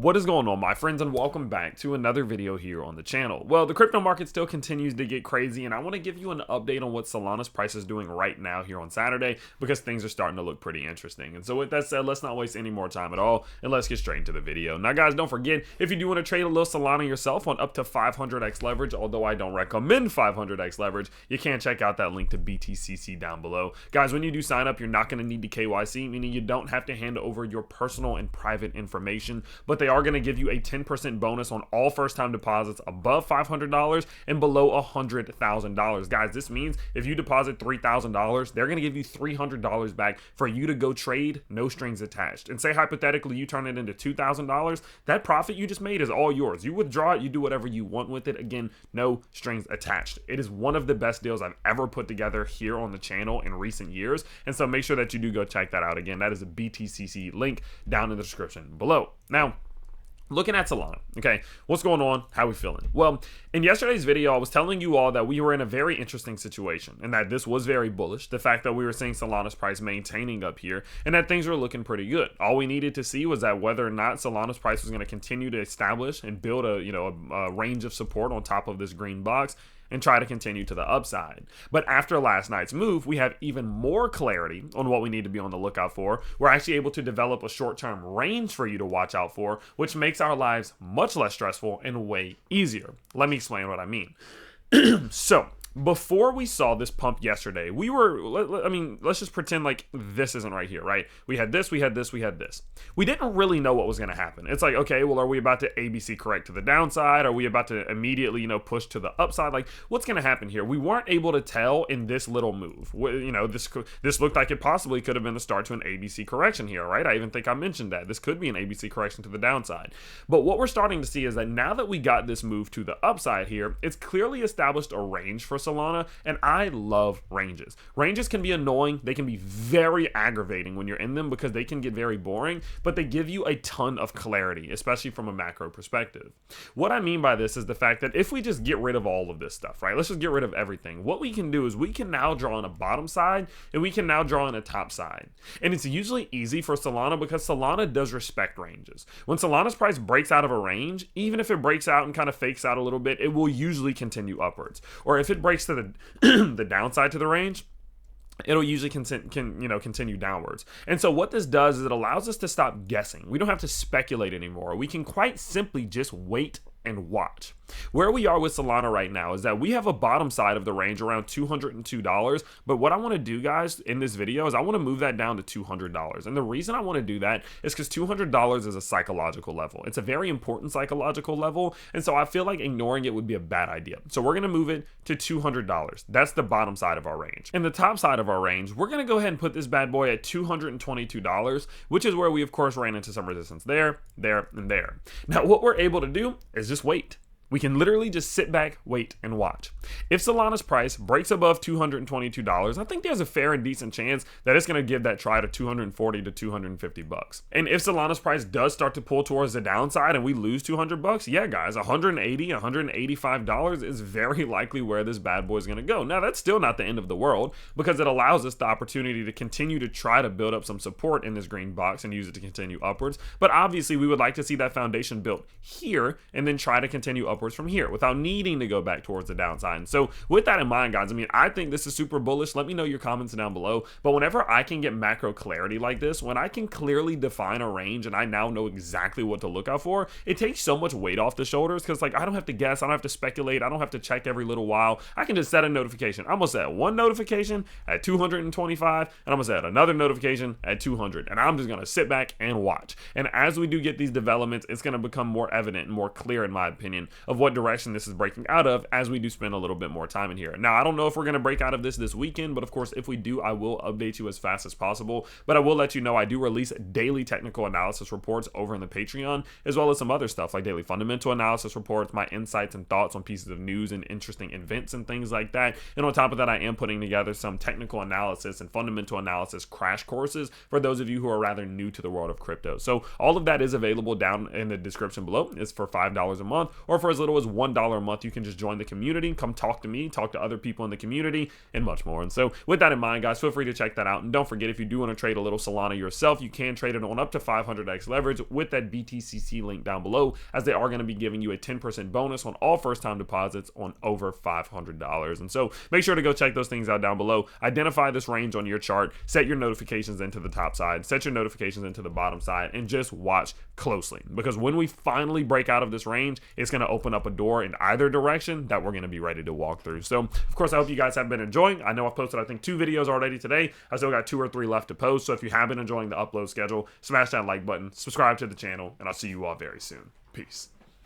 What is going on, my friends, and welcome back to another video here on the channel. Well, the crypto market still continues to get crazy, and I want to give you an update on what Solana's price is doing right now here on Saturday, because things are starting to look pretty interesting. And so with that said, let's not waste any more time at all, and let's get straight into the video. Now guys, don't forget, if you do want to trade a little Solana yourself on up to 500x leverage, although I don't recommend 500x leverage, you can check out that link to BTTC down below. Guys, when you do sign up, you're not going to need to KYC, meaning you don't have to hand over your personal and private information, but they are going to give you a 10% bonus on all first-time deposits above $500 and below $100,000. Guys, this means if you deposit $3,000, they're going to give you $300 back for you to go trade, no strings attached. And say hypothetically you turn it into $2,000, that profit you just made is all yours. You withdraw it, you do whatever you want with it. Again, no strings attached. It is one of the best deals I've ever put together here on the channel in recent years, and so make sure that you do go check that out. Again, that is a BTCC link down in the description below. Now, looking at Solana, okay, what's going on? How we feeling? Well, in yesterday's video, I was telling you all that we were in a very interesting situation and that this was very bullish. The fact that we were seeing Solana's price maintaining up here and that things were looking pretty good. All we needed to see was that whether or not Solana's price was going to continue to establish and build a range of support on top of this green box and try to continue to the upside. But after last night's move, we have even more clarity on what we need to be on the lookout for. We're actually able to develop a short-term range for you to watch out for, which makes our lives much less stressful and way easier. Let me explain what I mean. So, before we saw this pump yesterday, we were, let's just pretend like this isn't right here, right? We had this, we had this, we had this. We didn't really know what was going to happen. It's like, okay, well, are we about to ABC correct to the downside? Are we about to immediately, push to the upside? Like, what's going to happen here? We weren't able to tell in this little move. This looked like it possibly could have been the start to an ABC correction here, right? I even think I mentioned that. This could be an ABC correction to the downside. But what we're starting to see is that now that we got this move to the upside here, it's clearly established a range for Solana, and I love ranges. Ranges can be annoying. They can be very aggravating when you're in them because they can get very boring, but they give you a ton of clarity, especially from a macro perspective. What I mean by this is the fact that if we just get rid of all of this stuff, right? Let's just get rid of everything. What we can do is we can now draw on a bottom side and we can now draw on a top side. And it's usually easy for Solana because Solana does respect ranges. When Solana's price breaks out of a range, even if it breaks out and kind of fakes out a little bit, it will usually continue upwards. Or if it breaks to the downside to the range, it'll usually continue downwards. And so what this does is it allows us to stop guessing. We don't have to speculate anymore. We can quite simply just wait and watch. Where we are with Solana right now is that we have a bottom side of the range around $202, but what I want to do, guys, in this video is I want to move that down to $200. And the reason I want to do that is because $200 is a psychological level. It's a very important psychological level, and so I feel like ignoring it would be a bad idea. So we're going to move it to $200. That's the bottom side of our range. And the top side of our range, we're going to go ahead and put this bad boy at $222, which is where we, of course, ran into some resistance there, and there. Now, what we're able to do is just wait. We can literally just sit back, wait, and watch. If Solana's price breaks above $222, I think there's a fair and decent chance that it's going to give that try to $240 to $250. And if Solana's price does start to pull towards the downside and we lose $200, yeah, guys, $180, $185 is very likely where this bad boy is going to go. Now, that's still not the end of the world because it allows us the opportunity to continue to try to build up some support in this green box and use it to continue upwards. But obviously, we would like to see that foundation built here and then try to continue upwards from here without needing to go back towards the downside. And so with that in mind, guys, I think this is super bullish. Let me know your comments down below. But whenever I can get macro clarity like this, when I can clearly define a range and I now know exactly what to look out for, it takes so much weight off the shoulders because I don't have to guess, I don't have to speculate, I don't have to check every little while. I can just set a notification. I'm gonna set one notification at 225 and I'm gonna set another notification at 200, and I'm just gonna sit back and watch. And as we do get these developments, it's gonna become more evident and more clear, in my opinion, of what direction this is breaking out of as we do spend a little bit more time in here. Now, I don't know if we're going to break out of this weekend, but of course, if we do, I will update you as fast as possible. But I will let you know I do release daily technical analysis reports over in the Patreon, as well as some other stuff like daily fundamental analysis reports, my insights and thoughts on pieces of news and interesting events and things like that. And on top of that, I am putting together some technical analysis and fundamental analysis crash courses for those of you who are rather new to the world of crypto. So all of that is available down in the description below. It's for $5 a month, or for as little as $1 a month, you can just join the community, come talk to me, talk to other people in the community, and much more. And so with that in mind, guys, feel free to check that out. And don't forget, if you do want to trade a little Solana yourself, you can trade it on up to 500x leverage with that BTTC link down below, as they are going to be giving you a 10% bonus on all first-time deposits on over $500. And so make sure to go check those things out down below. Identify this range on your chart, set your notifications into the top side, set your notifications into the bottom side, and just watch closely, because when we finally break out of this range, it's going to open up a door in either direction that we're going to be ready to walk through. So of course, I hope you guys have been enjoying. I know I've posted, I think, 2 videos already today. I still got 2 or 3 left to post. So if you have been enjoying the upload schedule, smash that like button, subscribe to the channel, and I'll see you all very soon. Peace.